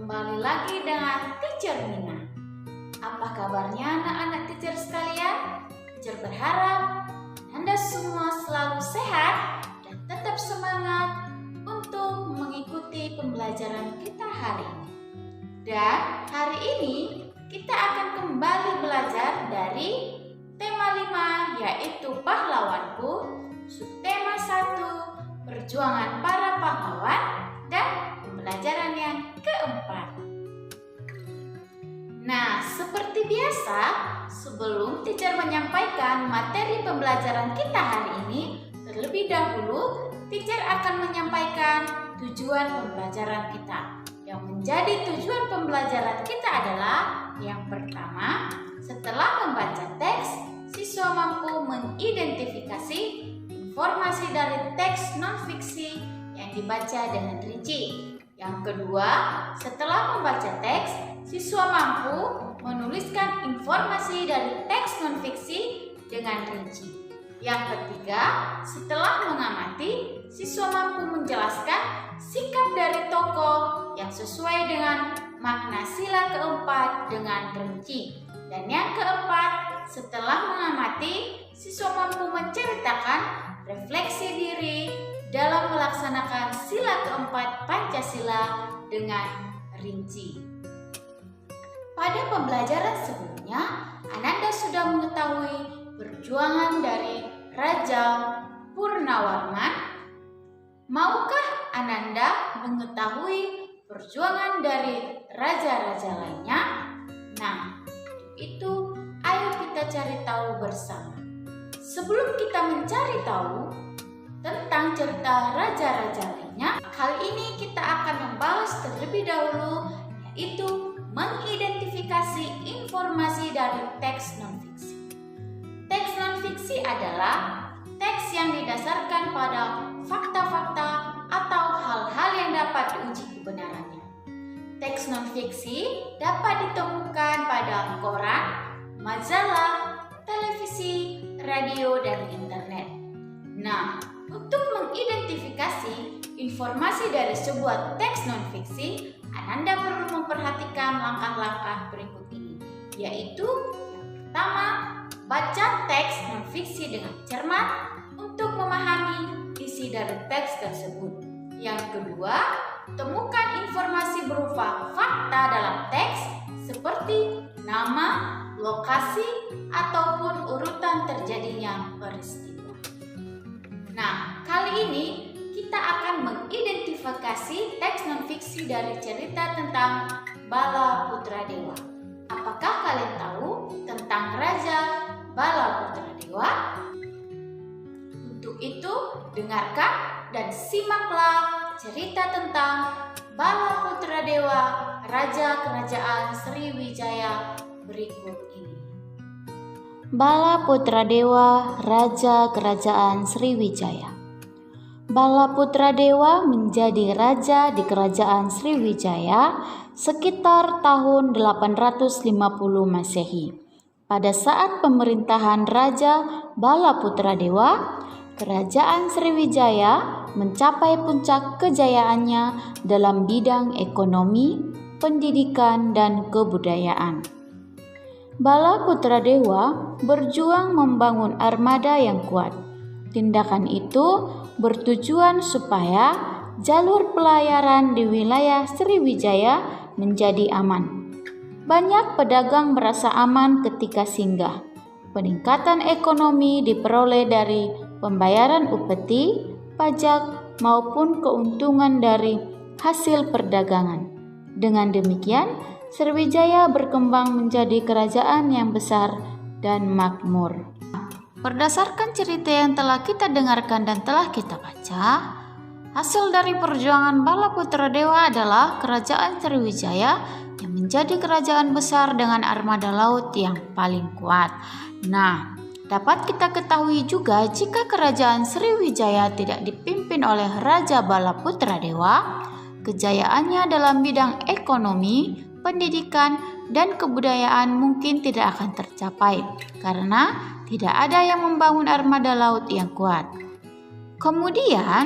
Kembali lagi dengan Teacher Mina. Apa kabarnya anak-anak teacher sekalian? Teacher berharap Anda semua selalu sehat dan tetap semangat untuk mengikuti pembelajaran kita hari ini. Dan hari ini kita akan kembali belajar dari tema 5, yaitu pahlawanku, subtema 1, perjuangan para pahlawan, dan pembelajaran yang keempat. Nah, seperti biasa, sebelum teacher menyampaikan materi pembelajaran kita hari ini, terlebih dahulu teacher akan menyampaikan tujuan pembelajaran kita. Yang menjadi tujuan pembelajaran kita adalah yang pertama, setelah membaca teks, siswa mampu mengidentifikasi informasi dari teks non-fiksi yang dibaca dengan rinci. Yang kedua, setelah membaca teks, siswa mampu menuliskan informasi dari teks non-fiksi dengan rinci. Yang ketiga, setelah mengamati, siswa mampu menjelaskan sikap dari tokoh yang sesuai dengan makna sila keempat dengan rinci. Dan yang keempat, setelah mengamati, siswa mampu menceritakan refleksi diri dalam melaksanakan sila keempat Pancasila dengan rinci. Pada pembelajaran sebelumnya, Ananda sudah mengetahui perjuangan dari Raja Purnawarman. Maukah Ananda mengetahui perjuangan dari raja-raja lainnya? Nah, itu ayo kita cari tahu bersama. Sebelum kita mencari tahu tentang cerita raja-raja lainnya, kali ini kita akan membahas terlebih dahulu, yaitu mengidentifikasi informasi dari teks non-fiksi. Teks non-fiksi adalah teks yang didasarkan pada fakta-fakta atau hal-hal yang dapat diuji kebenarannya. Teks non-fiksi dapat ditemukan pada koran, majalah, televisi, radio, dan internet. Nah, untuk mengidentifikasi informasi dari sebuah teks non-fiksi, Ananda perlu memperhatikan langkah-langkah berikut ini, yaitu yang pertama, baca teks non-fiksi dengan cermat untuk memahami isi dari teks tersebut. Yang kedua, temukan informasi berupa fakta dalam teks seperti nama, lokasi, ataupun urutan terjadinya peristiwa. Nah, kali ini kita akan mengidentifikasi teks non-fiksi dari cerita tentang Bala Putradewa. Apakah kalian tahu tentang Raja Bala Putradewa? Untuk itu, dengarkan dan simaklah cerita tentang Bala Putradewa, Raja Kerajaan Sriwijaya berikut ini. Bala Putradewa, Raja Kerajaan Sriwijaya. Bala Putradewa menjadi raja di Kerajaan Sriwijaya sekitar tahun 850 Masehi. Pada saat pemerintahan Raja Bala Putradewa, Kerajaan Sriwijaya mencapai puncak kejayaannya dalam bidang ekonomi, pendidikan, dan kebudayaan. Bala Putradewa berjuang membangun armada yang kuat. Tindakan itu bertujuan supaya jalur pelayaran di wilayah Sriwijaya menjadi aman. Banyak pedagang merasa aman ketika singgah. Peningkatan ekonomi diperoleh dari pembayaran upeti, pajak, maupun keuntungan dari hasil perdagangan. Dengan demikian, Sriwijaya berkembang menjadi kerajaan yang besar dan makmur. Berdasarkan cerita yang telah kita dengarkan dan telah kita baca, hasil dari perjuangan Bala Putradewa adalah kerajaan Sriwijaya yang menjadi kerajaan besar dengan armada laut yang paling kuat. Nah, dapat kita ketahui juga jika kerajaan Sriwijaya tidak dipimpin oleh Raja Bala Putradewa, kejayaannya dalam bidang ekonomi, pendidikan, dan kebudayaan mungkin tidak akan tercapai karena tidak ada yang membangun armada laut yang kuat. Kemudian,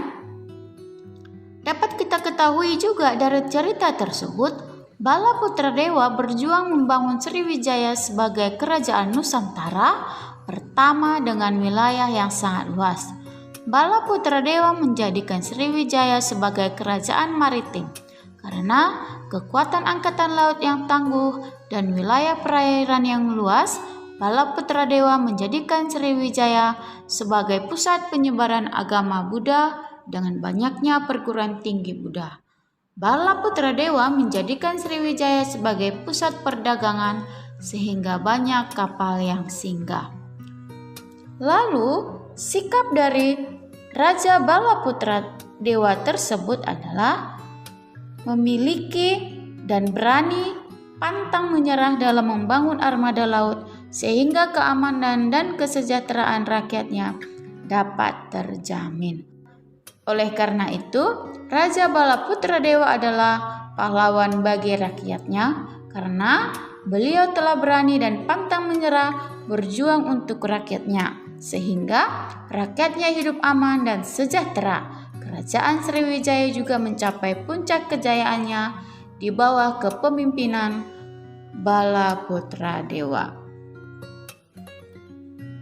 dapat kita ketahui juga dari cerita tersebut Bala Putradewa berjuang membangun Sriwijaya sebagai kerajaan Nusantara pertama dengan wilayah yang sangat luas. Bala Putradewa menjadikan Sriwijaya sebagai kerajaan maritim karena kekuatan angkatan laut yang tangguh dan wilayah perairan yang luas. Bala Putradewa menjadikan Sriwijaya sebagai pusat penyebaran agama Buddha dengan banyaknya perguruan tinggi Buddha. Bala Putradewa menjadikan Sriwijaya sebagai pusat perdagangan sehingga banyak kapal yang singgah. Lalu, sikap dari Raja Bala Putradewa tersebut adalah memiliki dan berani pantang menyerah dalam membangun armada laut sehingga keamanan dan kesejahteraan rakyatnya dapat terjamin. Oleh karena itu, Raja Bala Putradewa adalah pahlawan bagi rakyatnya karena beliau telah berani dan pantang menyerah berjuang untuk rakyatnya sehingga rakyatnya hidup aman dan sejahtera. Kerajaan Sriwijaya juga mencapai puncak kejayaannya di bawah kepemimpinan Bala Putradewa.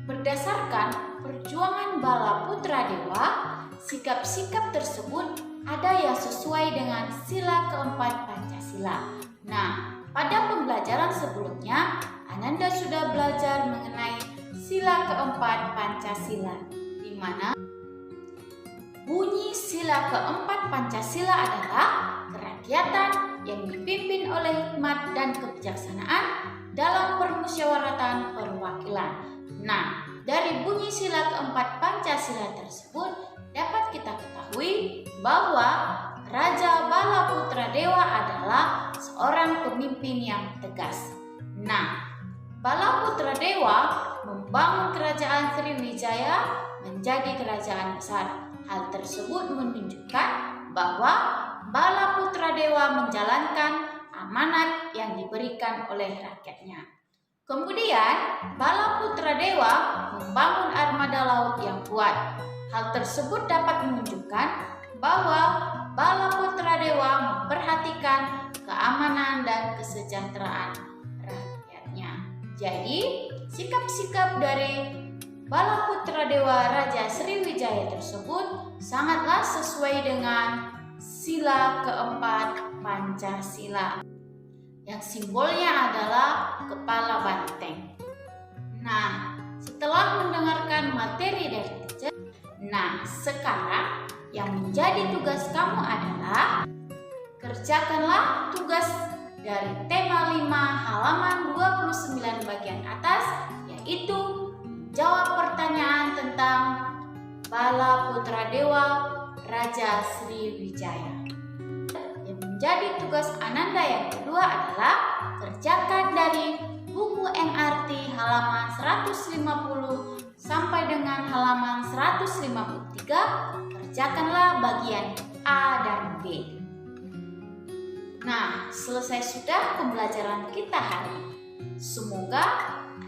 Berdasarkan perjuangan Bala Putradewa, sikap-sikap tersebut ada yang sesuai dengan sila keempat Pancasila. Nah, pada pembelajaran sebelumnya, Ananda sudah belajar mengenai sila keempat Pancasila, di mana bunyi sila keempat Pancasila adalah kerakyatan yang dipimpin oleh hikmat dan kebijaksanaan dalam permusyawaratan perwakilan. Nah, dari bunyi sila keempat Pancasila tersebut dapat kita ketahui bahwa Raja Bala Putradewa adalah seorang pemimpin yang tegas. Nah, Bala Putradewa membangun kerajaan Sriwijaya menjadi kerajaan besar. Hal tersebut menunjukkan bahwa Bala Putradewa menjalankan amanat yang diberikan oleh rakyatnya. Kemudian, Bala Putradewa membangun armada laut yang kuat. Hal tersebut dapat menunjukkan bahwa Bala Putradewa memperhatikan keamanan dan kesejahteraan rakyatnya. Jadi, sikap-sikap dari Bala Putradewa Raja Sriwijaya tersebut sangatlah sesuai dengan sila keempat Pancasila, yang simbolnya adalah kepala banteng. Nah, setelah mendengarkan materi dari teacher, sekarang yang menjadi tugas kamu adalah kerjakanlah tugas dari tema 5 halaman 29 bagian atas, yaitu jawab pertanyaan tentang Bala Putradewa Raja Sriwijaya. Yang menjadi tugas Ananda yang kedua adalah kerjakan dari buku MRT halaman 150 sampai dengan halaman 153, kerjakanlah bagian A dan B. Nah, selesai sudah pembelajaran kita hari ini. Semoga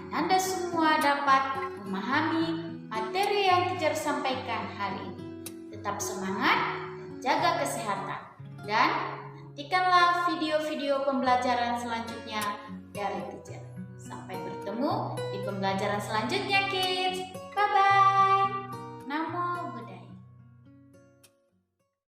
Ananda semua dapat memahami materi yang teacher sampaikan hari ini. Tetap semangat dan jaga kesehatan. Dan nantikanlah video-video pembelajaran selanjutnya dari teacher. Sampai bertemu di pembelajaran selanjutnya, kids.